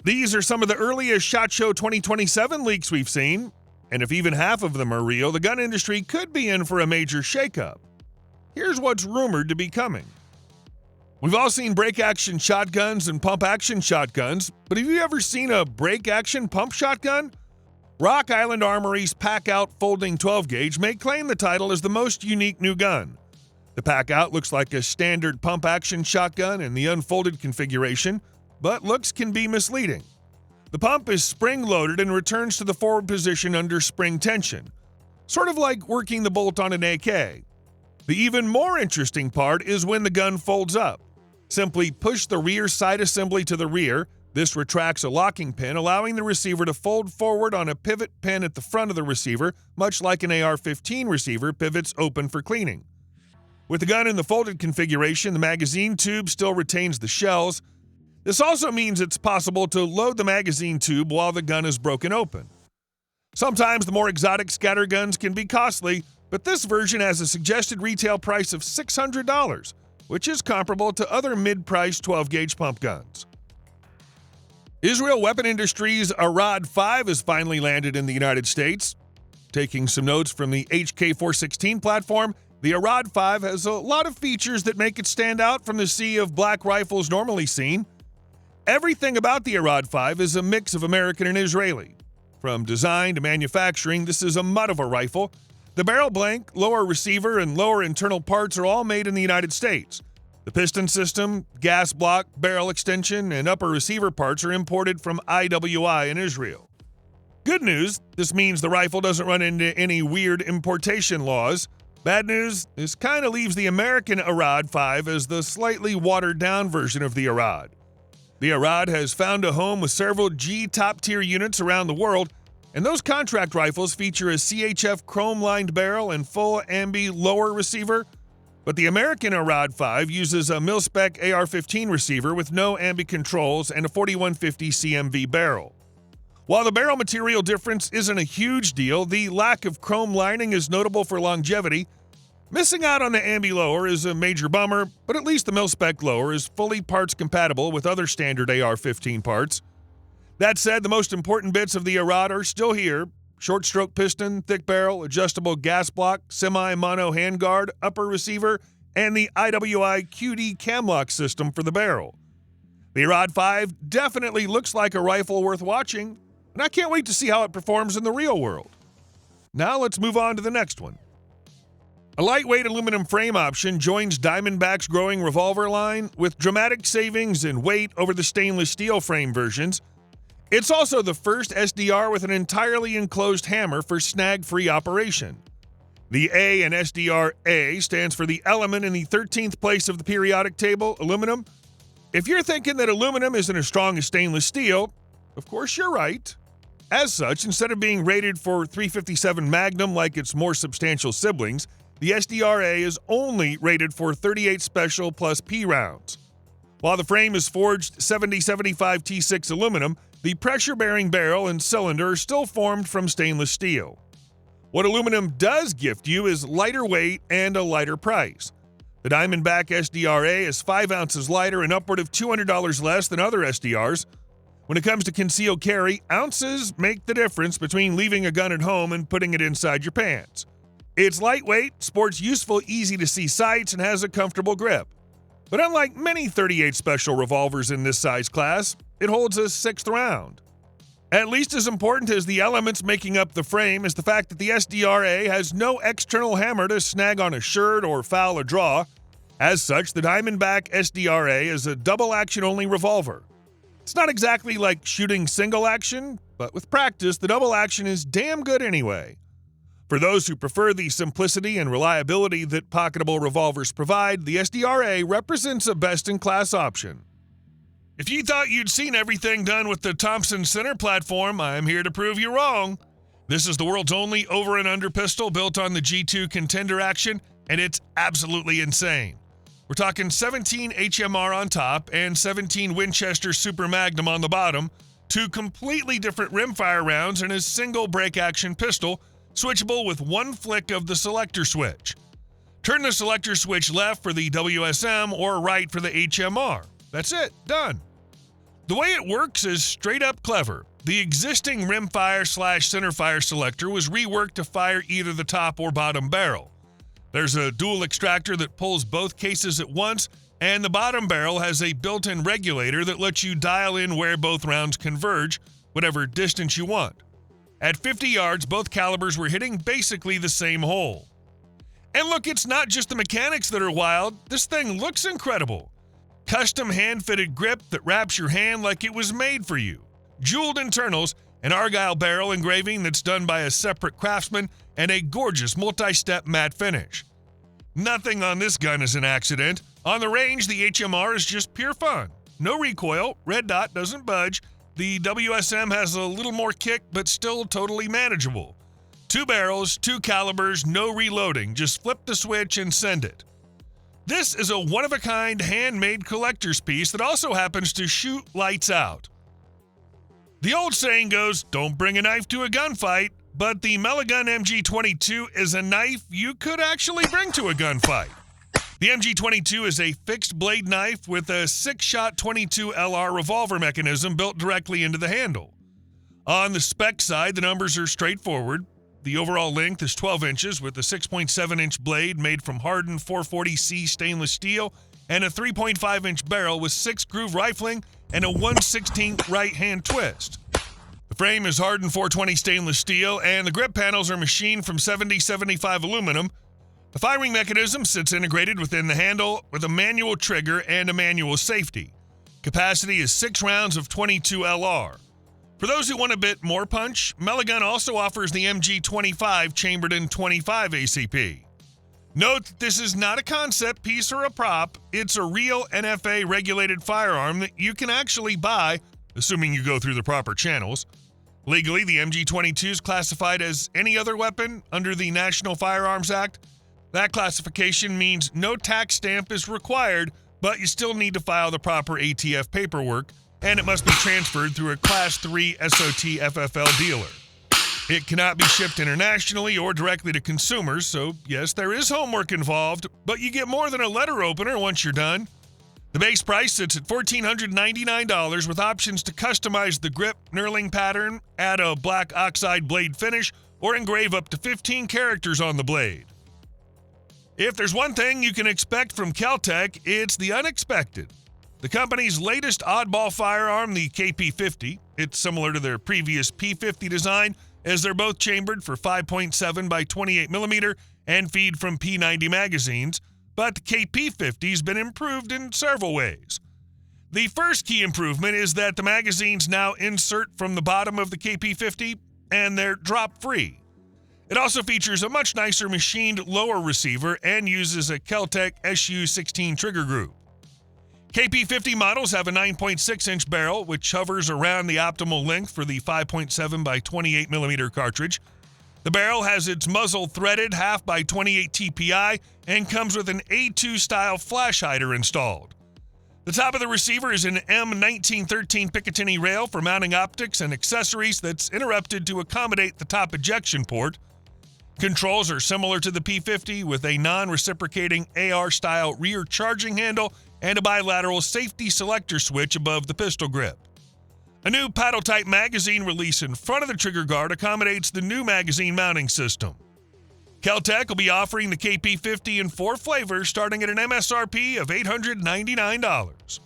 These are some of the earliest SHOT Show 2027 leaks we've seen, and if even half of them are real, the gun industry could be in for a major shakeup. Here's what's rumored to be coming. We've all seen break-action shotguns and pump-action shotguns, but have you ever seen a break-action pump shotgun? Rock Island Armory's Packout folding 12-gauge may claim the title as the most unique new gun. The Packout looks like a standard pump-action shotgun in the unfolded configuration, but looks can be misleading. The pump is spring-loaded and returns to the forward position under spring tension, sort of like working the bolt on an AK. The even more interesting part is when the gun folds up. Simply push the rear side assembly to the rear. This retracts a locking pin, allowing the receiver to fold forward on a pivot pin at the front of the receiver, much like an AR-15 receiver pivots open for cleaning. With the gun in the folded configuration, the magazine tube still retains the shells. This also means it's possible to load the magazine tube while the gun is broken open. Sometimes the more exotic scatter guns can be costly, but this version has a suggested retail price of $600, which is comparable to other mid-priced 12-gauge pump guns. Israel Weapon Industries' Arad 5 has finally landed in the United States. Taking some notes from the HK416 platform, the Arad 5 has a lot of features that make it stand out from the sea of black rifles normally seen. Everything about the Arad 5 is a mix of American and Israeli. From design to manufacturing, this is a mutt of a rifle. The barrel blank, lower receiver, and lower internal parts are all made in the United States. The piston system, gas block, barrel extension, and upper receiver parts are imported from IWI in Israel. Good news, this means the rifle doesn't run into any weird importation laws. Bad news, this kind of leaves the American Arad 5 as the slightly watered-down version of the Arad. The Arad has found a home with several G top-tier units around the world, and those contract rifles feature a CHF chrome-lined barrel and full ambi lower receiver, but the American Arad 5 uses a mil-spec AR-15 receiver with no ambi controls and a 4150 CMV barrel. While the barrel material difference isn't a huge deal, the lack of chrome lining is notable for longevity. Missing out on the ambi lower is a major bummer, but at least the mil-spec lower is fully parts compatible with other standard AR-15 parts. That said, the most important bits of the Arad are still here: short stroke piston, thick barrel, adjustable gas block, semi-mono handguard, upper receiver, and the IWI QD camlock system for the barrel. The Arad 5 definitely looks like a rifle worth watching, and I can't wait to see how it performs in the real world. Now let's move on to the next one. A lightweight aluminum frame option joins Diamondback's growing revolver line with dramatic savings in weight over the stainless steel frame versions. It's also the first SDR with an entirely enclosed hammer for snag-free operation. The A in SDR-A stands for the element in the 13th place of the periodic table, aluminum. If you're thinking that aluminum isn't as strong as stainless steel, of course you're right. As such, instead of being rated for .357 Magnum like its more substantial siblings, the SDR-A is only rated for .38 Special plus P rounds. While the frame is forged 7075 T6 aluminum, the pressure-bearing barrel and cylinder are still formed from stainless steel. What aluminum does gift you is lighter weight and a lighter price. The Diamondback SDR-A is 5 ounces lighter and upward of $200 less than other SDRs. When it comes to concealed carry, ounces make the difference between leaving a gun at home and putting it inside your pants. It's lightweight, sports useful, easy-to-see sights, and has a comfortable grip. But unlike many .38 Special revolvers in this size class, it holds a 6th round. At least as important as the elements making up the frame is the fact that the SDR-A has no external hammer to snag on a shirt or foul a draw. As such, the Diamondback SDR-A is a double-action-only revolver. It's not exactly like shooting single action, but with practice, the double action is damn good anyway. For those who prefer the simplicity and reliability that pocketable revolvers provide, the SDR-A represents a best-in-class option. If you thought you'd seen everything done with the Thompson Center platform, I'm here to prove you wrong. This is the world's only over and under pistol built on the G2 Contender action, and it's absolutely insane. We're talking 17 HMR on top and 17 Winchester Super Magnum on the bottom, 2 completely different rimfire rounds and a single break-action pistol, switchable with one flick of the selector switch. Turn the selector switch left for the WSM or right for the HMR. That's it, done. The way it works is straight up clever. The existing rimfire/centerfire selector was reworked to fire either the top or bottom barrel. There's a dual extractor that pulls both cases at once, and the bottom barrel has a built-in regulator that lets you dial in where both rounds converge, whatever distance you want. At 50 yards, both calibers were hitting basically the same hole. And look, it's not just the mechanics that are wild. This thing looks incredible. Custom hand-fitted grip that wraps your hand like it was made for you. Jeweled internals, an Argyle barrel engraving that's done by a separate craftsman, and a gorgeous multi-step matte finish. Nothing on this gun is an accident. On the range, the HMR is just pure fun. No recoil, red dot doesn't budge. The WSM has a little more kick, but still totally manageable. 2 barrels, 2 calibers, no reloading. Just flip the switch and send it. This is a one-of-a-kind handmade collector's piece that also happens to shoot lights out. The old saying goes, don't bring a knife to a gunfight, but the Meligun MG22 is a knife you could actually bring to a gunfight. The MG22 is a fixed blade knife with a 6-shot 22 LR revolver mechanism built directly into the handle. On the spec side, the numbers are straightforward. The overall length is 12 inches with a 6.7-inch blade made from hardened 440C stainless steel and a 3.5-inch barrel with 6-groove rifling and a 1/16 right-hand twist. The frame is hardened 420 stainless steel and the grip panels are machined from 7075 aluminum. The firing mechanism sits integrated within the handle with a manual trigger and a manual safety. Capacity is 6 rounds of 22 LR. For those who want a bit more punch, Meligun also offers the MG25 chambered in 25 ACP. Note that this is not a concept piece or a prop. It's a real NFA-regulated firearm that you can actually buy, assuming you go through the proper channels. Legally, the MG22 is classified as any other weapon under the National Firearms Act. That classification means no tax stamp is required, but you still need to file the proper ATF paperwork, and it must be transferred through a Class 3 SOT FFL dealer. It cannot be shipped internationally or directly to consumers, so yes, there is homework involved, but you get more than a letter opener once you're done. The base price sits at $1,499 with options to customize the grip, knurling pattern, add a black oxide blade finish, or engrave up to 15 characters on the blade. If there's one thing you can expect from Kel-Tec, it's the unexpected. The company's latest oddball firearm, the KP50, it's similar to their previous P50 design, as they're both chambered for 5.7 by 28 millimeter and feed from P90 magazines, but the KP50's been improved in several ways. The first key improvement is that the magazines now insert from the bottom of the KP50 and they're drop-free. It also features a much nicer machined lower receiver and uses a Kel-Tec SU-16 trigger group. KP50 models have a 9.6-inch barrel, which hovers around the optimal length for the 5.7 by 28 millimeter cartridge. The barrel has its muzzle threaded half by 28 TPI and comes with an A2-style flash hider installed. The top of the receiver is an M1913 Picatinny rail for mounting optics and accessories that's interrupted to accommodate the top ejection port. Controls are similar to the P50 with a non-reciprocating AR-style rear charging handle and a bilateral safety selector switch above the pistol grip. A new paddle-type magazine release in front of the trigger guard accommodates the new magazine mounting system. Kel-Tec will be offering the KP50 in 4 flavors starting at an MSRP of $899.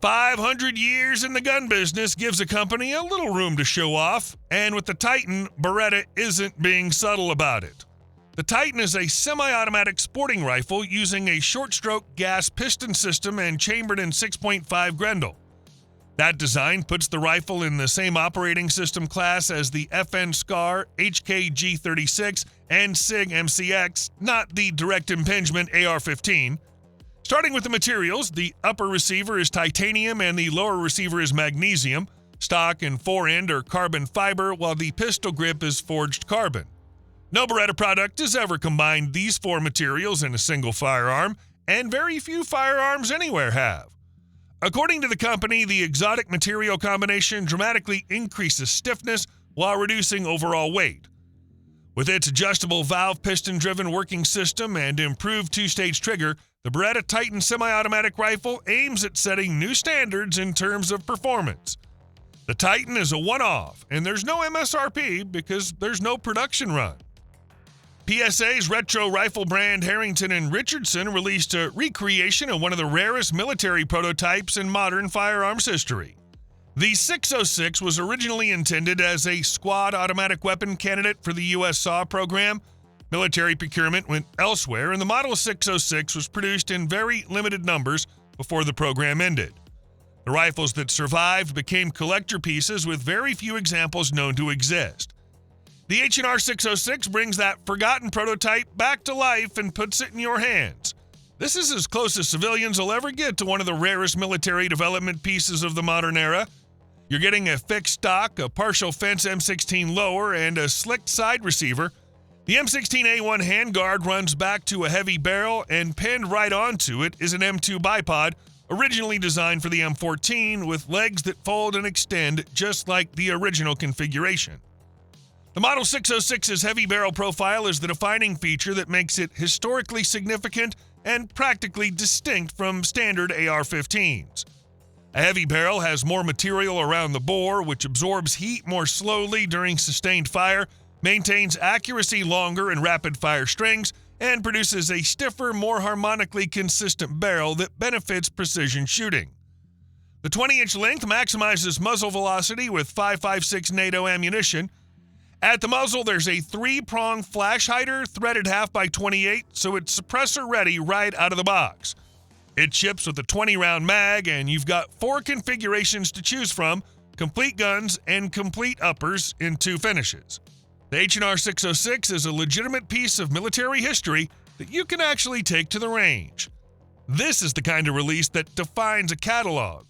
500 years in the gun business gives a company a little room to show off, and with the Titan, Beretta isn't being subtle about it. The Titan is a semi-automatic sporting rifle using a short-stroke gas piston system and chambered in 6.5 Grendel. That design puts the rifle in the same operating system class as the FN SCAR, HK-G36, and SIG MCX, not the direct impingement AR-15. Starting with the materials, the upper receiver is titanium and the lower receiver is magnesium. Stock and fore-end are carbon fiber, while the pistol grip is forged carbon. No Beretta product has ever combined these 4 materials in a single firearm, and very few firearms anywhere have. According to the company, the exotic material combination dramatically increases stiffness while reducing overall weight. With its adjustable valve piston-driven working system and improved 2-stage trigger, The Beretta Titan semi-automatic rifle aims at setting new standards in terms of performance. The Titan is a one-off, and there's no MSRP because there's no production run. PSA's retro rifle brand Harrington and Richardson released a recreation of one of the rarest military prototypes in modern firearms history. The 606 was originally intended as a squad automatic weapon candidate for the U.S. SAW program. Military procurement went elsewhere, and the Model 606 was produced in very limited numbers before the program ended. The rifles that survived became collector pieces with very few examples known to exist. The H&R 606 brings that forgotten prototype back to life and puts it in your hands. This is as close as civilians will ever get to one of the rarest military development pieces of the modern era. You're getting a fixed stock, a partial fence M16 lower, and a slicked side receiver. The M16A1 handguard runs back to a heavy barrel, and pinned right onto it is an M2 bipod, originally designed for the M14 with legs that fold and extend just like the original configuration. The Model 606's heavy barrel profile is the defining feature that makes it historically significant and practically distinct from standard AR-15s. A heavy barrel has more material around the bore, which absorbs heat more slowly during sustained fire, maintains accuracy longer in rapid-fire strings, and produces a stiffer, more harmonically consistent barrel that benefits precision shooting. The 20-inch length maximizes muzzle velocity with 5.56 NATO ammunition. At the muzzle, there's a 3-prong flash hider threaded half by 28, so it's suppressor ready right out of the box. It ships with a 20-round mag, and you've got 4 configurations to choose from: complete guns and complete uppers in 2 finishes. The H&R 606 is a legitimate piece of military history that you can actually take to the range. This is the kind of release that defines a catalog.